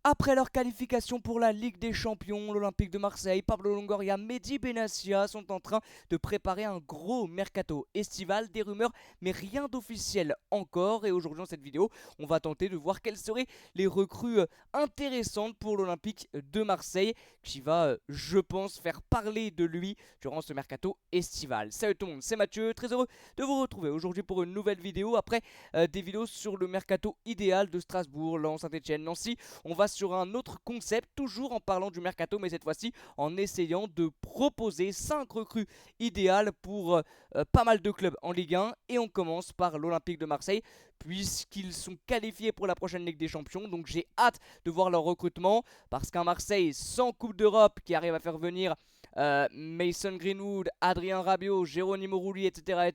Après leur qualification pour la Ligue des Champions, l'Olympique de Marseille, Pablo Longoria, Mehdi Benassia sont en train de préparer un gros mercato estival, des rumeurs mais rien d'officiel encore. Et aujourd'hui dans cette vidéo, on va tenter de voir quelles seraient les recrues intéressantes pour l'Olympique de Marseille qui va, je pense, faire parler de lui durant ce mercato estival. Salut tout le monde, c'est Mathieu, très heureux de vous retrouver aujourd'hui pour une nouvelle vidéo après des vidéos sur le mercato idéal de Strasbourg, Lens, Saint-Etienne, Nancy. On va sur un autre concept, toujours en parlant du mercato, mais cette fois-ci en essayant de proposer 5 recrues idéales pour pas mal de clubs en Ligue 1. Et on commence par l'Olympique de Marseille, puisqu'ils sont qualifiés pour la prochaine Ligue des Champions. Donc j'ai hâte de voir leur recrutement, parce qu'un Marseille sans Coupe d'Europe qui arrive à faire venir Mason Greenwood, Adrien Rabiot, Geronimo Rulli, etc.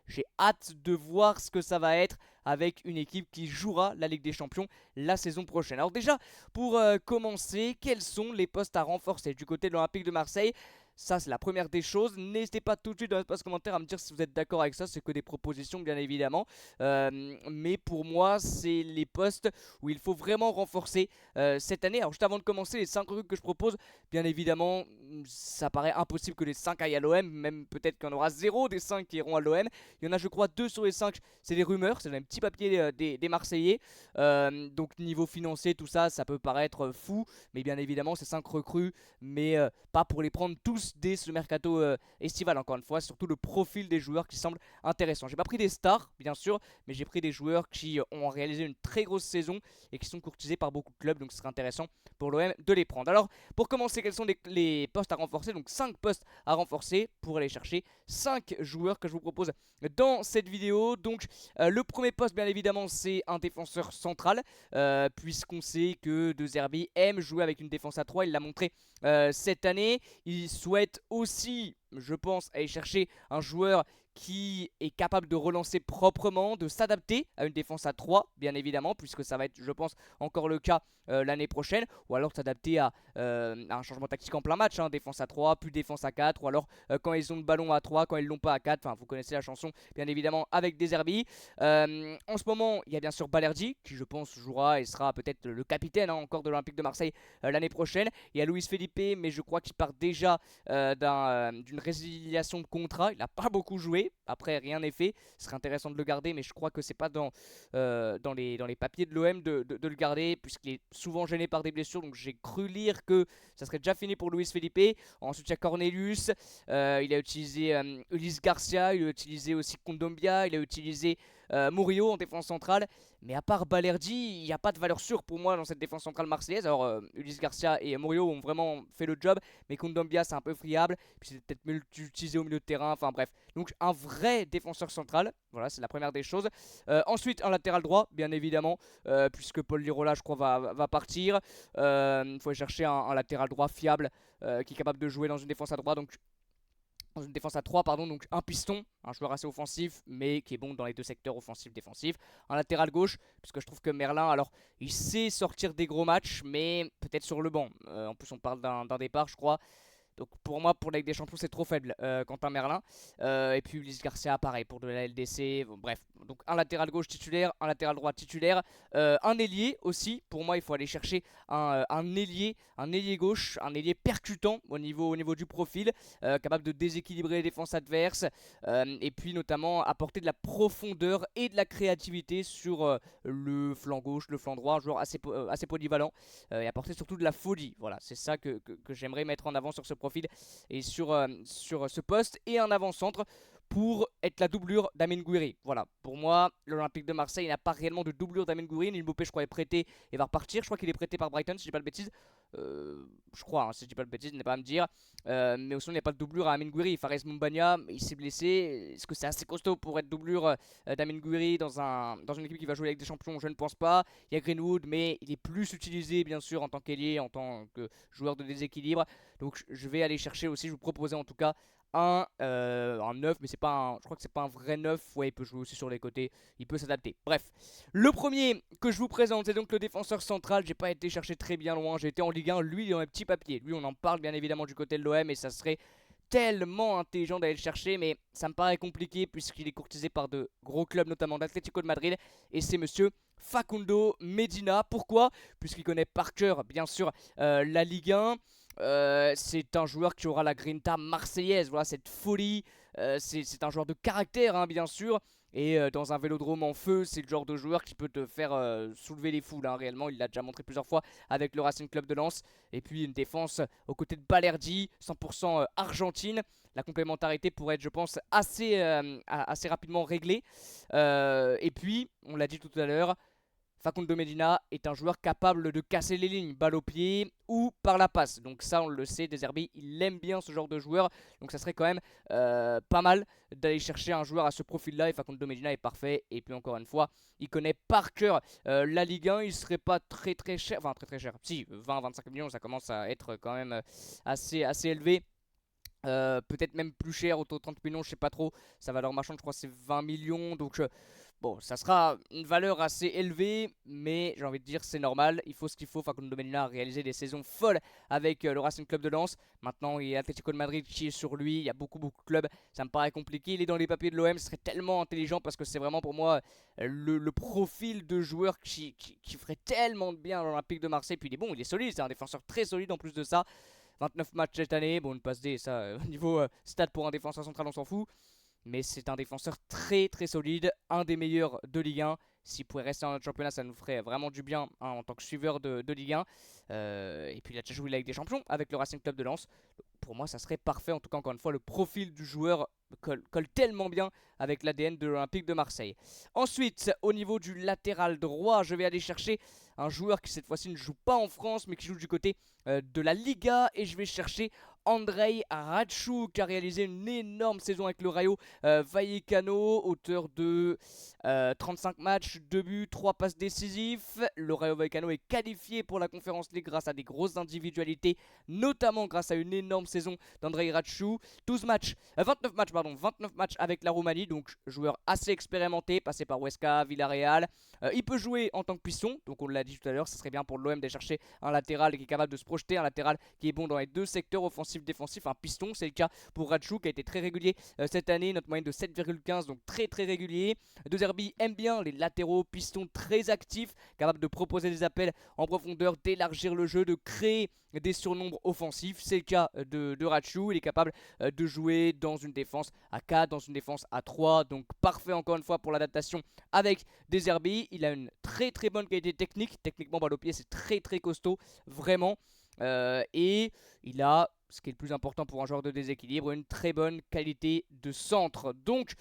J'ai hâte de voir ce que ça va être avec une équipe qui jouera la Ligue des Champions la saison prochaine. Alors déjà, pour commencer, quels sont les postes à renforcer du côté de l'Olympique de Marseille? Ça, c'est la première des choses. N'hésitez pas tout de suite dans l'espace commentaire à me dire si vous êtes d'accord avec ça. C'est que des propositions, bien évidemment. Mais pour moi, c'est les postes où il faut vraiment renforcer cette année. Alors, juste avant de commencer, les 5 recrues que je propose, bien évidemment, ça paraît impossible que les 5 aillent à l'OM. Même peut-être qu'il y en aura 0 des 5 qui iront à l'OM. Il y en a, je crois, 2 sur les 5. C'est des rumeurs. C'est dans un petit papier des Marseillais. Donc, niveau financier, tout ça, ça peut paraître fou. Mais bien évidemment, c'est 5 recrues. Mais pas pour les prendre tous dès ce mercato estival, encore une fois. Surtout le profil des joueurs qui semble intéressant. J'ai pas pris des stars, bien sûr, mais j'ai pris des joueurs qui ont réalisé une très grosse saison et qui sont courtisés par beaucoup de clubs. Donc ce serait intéressant pour l'OM de les prendre. Alors, pour commencer, quels sont les postes à renforcer? Donc 5 postes à renforcer pour aller chercher 5 joueurs que je vous propose dans cette vidéo. Donc le premier poste, bien évidemment, c'est un défenseur central, puisqu'on sait que De Zerbi aime jouer avec une défense à 3. Il l'a montré cette année. Il souhaite aussi, je pense, aller chercher un joueur qui est capable de relancer proprement, de s'adapter à une défense à 3, bien évidemment, puisque ça va être, je pense, encore le cas l'année prochaine, ou alors s'adapter à un changement tactique en plein match, hein, défense à 3, plus défense à 4, ou alors quand ils ont le ballon à 3, quand ils l'ont pas à 4, enfin vous connaissez la chanson, bien évidemment, avec des Zerbi. En ce moment, il y a bien sûr Balerdi, qui je pense jouera et sera peut-être le capitaine encore de l'Olympique de Marseille l'année prochaine. Il y a Luis Felipe, mais je crois qu'il part déjà d'une résiliation de contrat. Il n'a pas beaucoup joué. Après, rien n'est fait. Ce serait intéressant de le garder, mais je crois que c'est pas dans les papiers de l'OM de le garder, puisqu'il est souvent gêné par des blessures. Donc j'ai cru lire que ça serait déjà fini pour Luis Felipe. Ensuite, il y a Cornelius. Il a utilisé Ulysse Garcia. Il a utilisé aussi Kondombia. Il a utilisé Murillo en défense centrale. Mais à part Balerdi, il n'y a pas de valeur sûre pour moi dans cette défense centrale marseillaise. Alors, Ulysse Garcia et Murillo ont vraiment fait le job, mais Kondombia c'est un peu friable. Puis c'est peut-être mieux utilisé au milieu de terrain. Enfin bref. Donc, un vrai défenseur central. Voilà, c'est la première des choses. Ensuite, un latéral droit, bien évidemment, puisque Paul Lirola, je crois, va partir. Il faut chercher un latéral droit fiable qui est capable de jouer dans une défense à droite. Donc, dans une défense à 3, pardon, donc un piston, un joueur assez offensif, mais qui est bon dans les deux secteurs offensif-défensif. Un latéral gauche, puisque je trouve que Merlin, alors, il sait sortir des gros matchs, mais peut-être sur le banc. En plus, on parle d'un départ, je crois. Donc pour moi, pour la Ligue des Champions, c'est trop faible, Quentin Merlin. Et puis Ulysse Garcia, pareil, pour de la LDC. Bon, bref, donc un latéral gauche titulaire, un latéral droit titulaire. Un ailier aussi. Pour moi, il faut aller chercher un ailier gauche, un ailier percutant au niveau du profil, capable de déséquilibrer les défenses adverses. Et puis notamment apporter de la profondeur et de la créativité sur le flanc gauche, le flanc droit. Un joueur assez polyvalent. Et apporter surtout de la folie. Voilà, c'est ça que j'aimerais mettre en avant sur ce profil et sur ce poste, et un avant-centre pour être la doublure d'Amin Gouiri. Voilà, pour moi, l'Olympique de Marseille n'a pas réellement de doublure d'Amin Gouiri. Nil Mopé, je crois, est prêté et va repartir. Je crois qu'il est prêté par Brighton, si je dis pas de bêtises. Je crois, hein, si je dis pas de bêtises, n'est pas à me dire. Mais au son, il n'y a pas de doublure à Amin Gouiri. Fares Mumbagna, il s'est blessé. Est-ce que c'est assez costaud pour être doublure d'Amin Gouiri dans une équipe qui va jouer avec des champions? Je ne pense pas. Il y a Greenwood, mais il est plus utilisé, bien sûr, en tant qu'ailier, en tant que joueur de déséquilibre. Donc je vais aller chercher aussi, je vous proposais en tout cas un 9, mais c'est pas un, je crois que c'est pas un vrai 9. Ouais, il peut jouer aussi sur les côtés, il peut s'adapter. Bref, le premier que je vous présente, c'est donc le défenseur central. J'ai pas été chercher très bien loin, j'ai été en Ligue 1, lui il est dans les petits papiers. Lui on en parle bien évidemment du côté de l'OM, et ça serait tellement intelligent d'aller le chercher, mais ça me paraît compliqué puisqu'il est courtisé par de gros clubs, notamment d'Atlético de Madrid, et c'est monsieur Facundo Medina. Pourquoi? Puisqu'il connaît par cœur, bien sûr, la Ligue 1. C'est un joueur qui aura la grinta marseillaise, voilà, cette folie. C'est un joueur de caractère, hein, bien sûr. Et dans un vélodrome en feu, c'est le genre de joueur qui peut te faire soulever les foules, hein, réellement. Il l'a déjà montré plusieurs fois avec le Racing Club de Lens. Et puis une défense aux côtés de Balerdi, 100% argentine. La complémentarité pourrait être, je pense, assez rapidement réglée. Et puis, on l'a dit tout à l'heure, Facundo Medina est un joueur capable de casser les lignes, balle au pied ou par la passe. Donc ça, on le sait, De Zerbi, il aime bien ce genre de joueur. Donc ça serait quand même pas mal d'aller chercher un joueur à ce profil-là. Et Facundo Medina est parfait. Et puis encore une fois, il connaît par cœur la Ligue 1. Il serait pas très très cher. Enfin, très très cher. Si, 20-25 millions, ça commence à être quand même assez élevé. Peut-être même plus cher, autour de 30 millions, je sais pas trop. Sa valeur marchande, je crois, c'est 20 millions. Donc, bon, ça sera une valeur assez élevée, mais j'ai envie de dire, c'est normal. Il faut ce qu'il faut. Facundo Medina a réalisé des saisons folles avec le Racing Club de Lens. Maintenant, il y a Atlético de Madrid qui est sur lui. Il y a beaucoup de clubs. Ça me paraît compliqué. Il est dans les papiers de l'OM. Ce serait tellement intelligent parce que c'est vraiment pour moi le profil de joueur qui ferait tellement de bien à l'Olympique de Marseille. Puis il est bon, il est solide. C'est un défenseur très solide en plus de ça. 29 matchs cette année, bon une passe D, ça, niveau stat pour un défenseur central on s'en fout. Mais c'est un défenseur très très solide, un des meilleurs de Ligue 1. S'il pouvait rester dans notre championnat, ça nous ferait vraiment du bien, hein, en tant que suiveur de Ligue 1. Et puis il a déjà joué la Ligue des Champions avec le Racing Club de Lens. Pour moi, ça serait parfait. En tout cas, encore une fois, le profil du joueur colle tellement bien avec l'ADN de l'Olympique de Marseille. Ensuite, au niveau du latéral droit, je vais aller chercher un joueur qui cette fois-ci ne joue pas en France, mais qui joue du côté de la Liga. Et je vais chercher Andrei Radchuk, qui a réalisé une énorme saison avec le Rayo Vallecano, auteur de 35 matchs, 2 buts, 3 passes décisifs. Le Rayo Vallecano est qualifié pour la Conference League grâce à des grosses individualités, notamment grâce à une énorme saison d'Andrei Radchuk. 29 matchs avec la Roumanie, donc joueur assez expérimenté, passé par Huesca, Villarreal. Il peut jouer en tant que piston, donc on l'a dit tout à l'heure, ça serait bien pour l'OM d'aller chercher un latéral qui est capable de se projeter, un latéral qui est bon dans les deux secteurs offensif-défensif, un piston. C'est le cas pour Radchuk qui a été très régulier cette année, notre moyenne de 7,15, donc très très régulier. De Zerbi aime bien les latéraux pistons très actifs, capables de proposer des appels en profondeur, d'élargir le jeu, de créer des surnombres offensifs. C'est le cas de Radchuk. Il est capable de jouer dans une défense à 4, dans une défense à 3, donc parfait encore une fois pour l'adaptation avec De Zerbi. Il a une très très bonne qualité technique, techniquement balle au pied c'est très très costaud, vraiment. Et il a, ce qui est le plus important pour un joueur de déséquilibre, une très bonne qualité de centre. Donc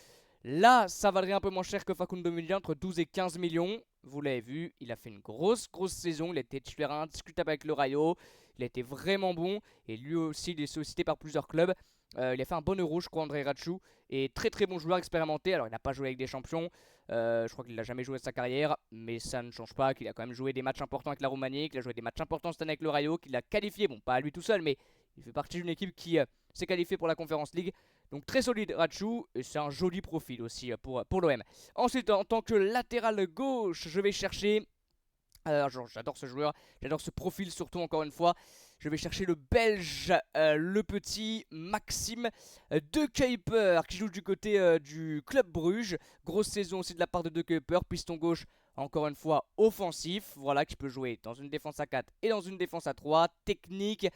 là, ça valerait un peu moins cher que Facundo Medina, entre 12 et 15 millions. Vous l'avez vu, il a fait une grosse saison. Il a été titulaire indiscutable avec le Rayo. Il a été vraiment bon. Et lui aussi, il est sollicité par plusieurs clubs. Il a fait un bon Euro, je crois, Andrei Radchuk. Et très très bon joueur expérimenté. Alors, il n'a pas joué avec des champions. Je crois qu'il n'a jamais joué de sa carrière. Mais ça ne change pas qu'il a quand même joué des matchs importants avec la Roumanie. Qu'il a joué des matchs importants cette année avec le Rayo. Qu'il a qualifié, bon, pas à lui tout seul, mais il fait partie d'une équipe qui s'est qualifiée pour la Conference League. Donc très solide Radchuk, et c'est un joli profil aussi pour l'OM. Ensuite, en tant que latéral gauche, je vais chercher... j'adore ce joueur, j'adore ce profil surtout encore une fois. Je vais chercher le Belge, le petit Maxime De Kuyper, qui joue du côté du Club Bruges. Grosse saison aussi de la part de Kuyper, piston gauche. Encore une fois, offensif, voilà, qui peut jouer dans une défense à 4 et dans une défense à 3. Technique,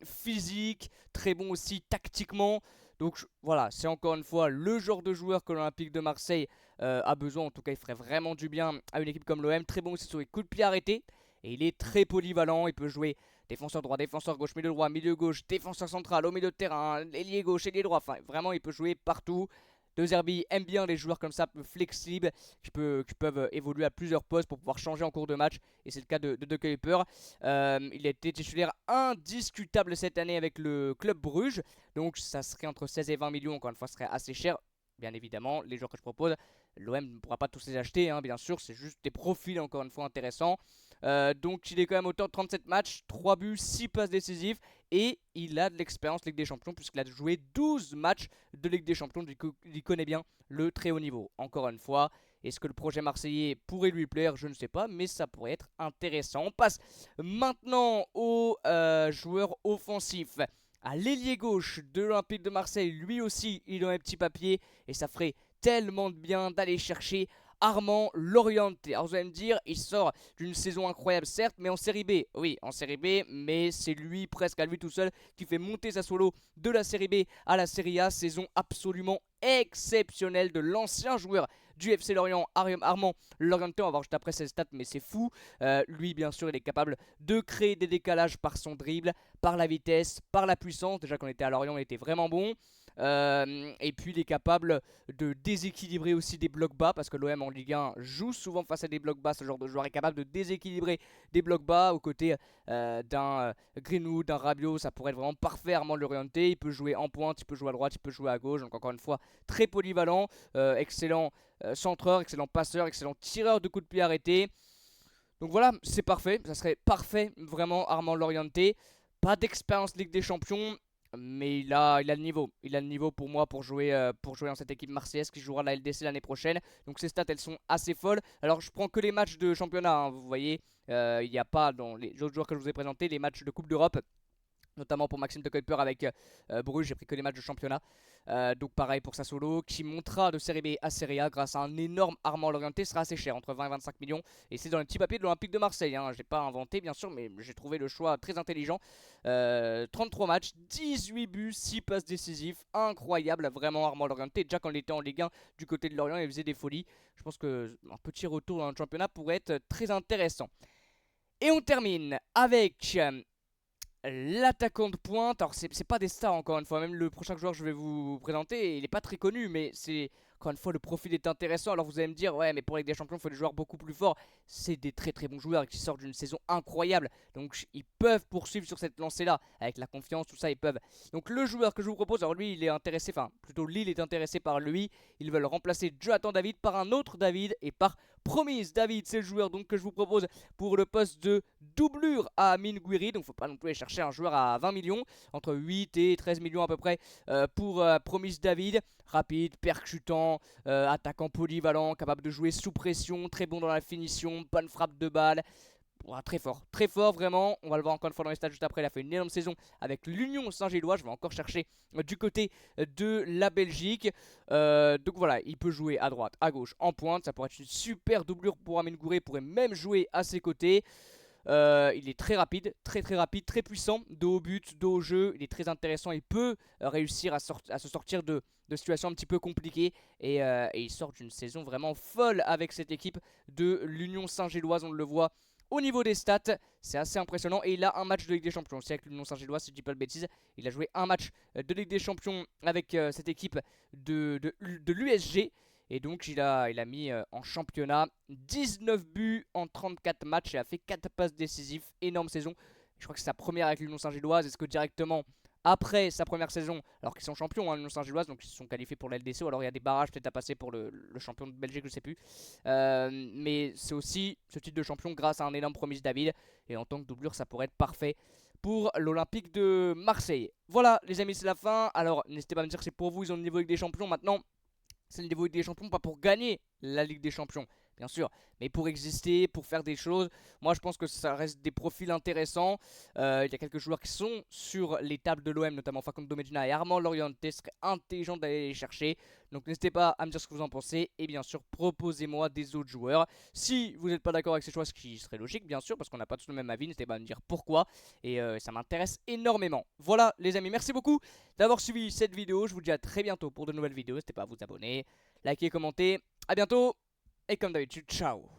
physique, très bon aussi tactiquement. Donc voilà, c'est encore une fois le genre de joueur que l'Olympique de Marseille a besoin. En tout cas, il ferait vraiment du bien à une équipe comme l'OM. Très bon aussi sur les coups de pied arrêtés. Et il est très polyvalent, il peut jouer défenseur droit, défenseur gauche, milieu droit, milieu gauche, défenseur central, au milieu de terrain, ailier gauche, ailier droit. Enfin, vraiment, il peut jouer partout. De Zerbi aime bien les joueurs comme ça, flexibles, qui peuvent évoluer à plusieurs postes pour pouvoir changer en cours de match. Et c'est le cas de Kuyper. Il a été titulaire indiscutable cette année avec le Club Bruges. Donc ça serait entre 16 et 20 millions, encore une fois, ce serait assez cher. Bien évidemment, les joueurs que je propose, l'OM ne pourra pas tous les acheter, hein, bien sûr. C'est juste des profils, encore une fois, intéressants. Donc il est quand même auteur de 37 matchs, 3 buts, 6 passes décisives. Et il a de l'expérience Ligue des Champions puisqu'il a joué 12 matchs de Ligue des Champions. Du coup, il connaît bien le très haut niveau. Encore une fois, est-ce que le projet marseillais pourrait lui plaire? Je ne sais pas, mais ça pourrait être intéressant. On passe maintenant aux joueurs offensifs. à l'ailier gauche de l'Olympique de Marseille. Lui aussi, il a un petit papier et ça ferait tellement de bien d'aller chercher Armand Lorienté. Alors vous allez me dire, il sort d'une saison incroyable certes, mais en série B. Oui, en série B, mais c'est lui, presque à lui tout seul, qui fait monter sa solo de la série B à la série A. Saison absolument exceptionnelle de l'ancien joueur du FC Lorient, Armand Lorienté. On va voir juste après ses stats, mais c'est fou. Lui, bien sûr, il est capable de créer des décalages par son dribble, par la vitesse, par la puissance. Déjà, quand on était à Lorient, il était vraiment bon. Et puis il est capable de déséquilibrer aussi des blocs bas, parce que l'OM en Ligue 1 joue souvent face à des blocs bas. Ce genre de joueur est capable de déséquilibrer des blocs bas aux côtés d'un Greenwood, d'un Rabiot. Ça pourrait être vraiment parfait. Armand Lorienté, il peut jouer en pointe, il peut jouer à droite, il peut jouer à gauche. Donc encore une fois, très polyvalent, excellent centreur, excellent passeur, excellent tireur de coups de pied arrêtés. Donc voilà, c'est parfait, ça serait parfait vraiment Armand Lorienté. Pas d'expérience Ligue des Champions, mais il a le niveau. Il a le niveau pour moi pour jouer dans cette équipe marseillaise qui jouera la LDC l'année prochaine. Donc ses stats, elles sont assez folles. Alors je prends que les matchs de championnat, hein, vous voyez. Il n'y a pas dans les autres joueurs que je vous ai présentés les matchs de Coupe d'Europe. Notamment pour Maxime de Kuiper avec Bruges, j'ai pris que les matchs de championnat. Donc pareil pour sa solo, qui montera de série B à série A grâce à un énorme Armand Lorienté. Sera assez cher, entre 20 et 25 millions. Et c'est dans les petits papiers de l'Olympique de Marseille, hein. Je n'ai pas inventé bien sûr, mais j'ai trouvé le choix très intelligent. 33 matchs, 18 buts, 6 passes décisives. Incroyable, vraiment Armand Lorienté. Déjà quand il était en Ligue 1 du côté de Lorient, il faisait des folies. Je pense qu'un petit retour dans le championnat pourrait être très intéressant. Et on termine avec l'attaquant de pointe. Alors c'est pas des stars encore une fois, même le prochain joueur que je vais vous présenter, il est pas très connu, mais c'est encore une fois le profil est intéressant. Alors vous allez me dire ouais mais pour la Ligue des Champions il faut des joueurs beaucoup plus forts. C'est des très très bons joueurs qui sortent d'une saison incroyable, donc ils peuvent poursuivre sur cette lancée là avec la confiance, tout ça ils peuvent. Donc le joueur que je vous propose, alors lui il est intéressé, enfin plutôt Lille est intéressé par lui. Ils veulent remplacer Jonathan David par un autre David et par Promise David. C'est le joueur donc que je vous propose pour le poste de doublure à Amine Gouiri. Donc faut pas non plus aller chercher un joueur à 20 millions, entre 8 et 13 millions à peu près pour Promise David. Rapide, percutant, attaquant polyvalent, capable de jouer sous pression, très bon dans la finition, bonne frappe de balle. Ouais, très fort vraiment. On va le voir encore une fois dans les stats juste après. Il a fait une énorme saison avec l'Union Saint-Gilloise. Je vais encore chercher du côté de la Belgique. Donc voilà, il peut jouer à droite, à gauche, en pointe. Ça pourrait être une super doublure pour Amine Gouiri. Il pourrait même jouer à ses côtés. Il est très rapide, très puissant, dos au but, dos au jeu. Il est très intéressant. Il peut réussir à se sortir de situations un petit peu compliquées. Et il sort d'une saison vraiment folle avec cette équipe de l'Union Saint-Gilloise. On le voit au niveau des stats, c'est assez impressionnant. Et il a un match de Ligue des Champions aussi avec l'Union Saint-Gilloise, si je dis pas de bêtises. Il a joué un match de Ligue des Champions avec cette équipe de l'USG. Et donc il a mis en championnat 19 buts en 34 matchs et a fait 4 passes décisives. Énorme saison. Je crois que c'est sa première avec l'Union Saint-Gilloise. Est-ce que directement après sa première saison, alors qu'ils sont champions, l'Union Saint-Gilloise, donc ils se sont qualifiés pour la LDC, ou alors il y a des barrages peut-être à passer pour le champion de Belgique, je sais plus. Mais c'est aussi ce titre de champion grâce à un énorme Promise David. Et en tant que doublure, ça pourrait être parfait pour l'Olympique de Marseille. Voilà les amis, c'est la fin. Alors n'hésitez pas à me dire que c'est pour vous, ils ont le niveau Ligue des Champions maintenant. C'est le niveau Ligue des Champions, pas pour gagner la Ligue des Champions, bien sûr, mais pour exister, pour faire des choses. Moi, je pense que ça reste des profils intéressants. Il y a quelques joueurs qui sont sur les tables de l'OM, notamment Facundo Medina et Armand Lorienté. Ce serait intelligent d'aller les chercher. Donc n'hésitez pas à me dire ce que vous en pensez. Et bien sûr, proposez-moi des autres joueurs. Si vous n'êtes pas d'accord avec ces choix, ce qui serait logique, bien sûr, parce qu'on n'a pas tous le même avis, n'hésitez pas à me dire pourquoi. Et ça m'intéresse énormément. Voilà les amis, merci beaucoup d'avoir suivi cette vidéo. Je vous dis à très bientôt pour de nouvelles vidéos. N'hésitez pas à vous abonner, liker, commenter. A bientôt. Et comme d'habitude, ciao.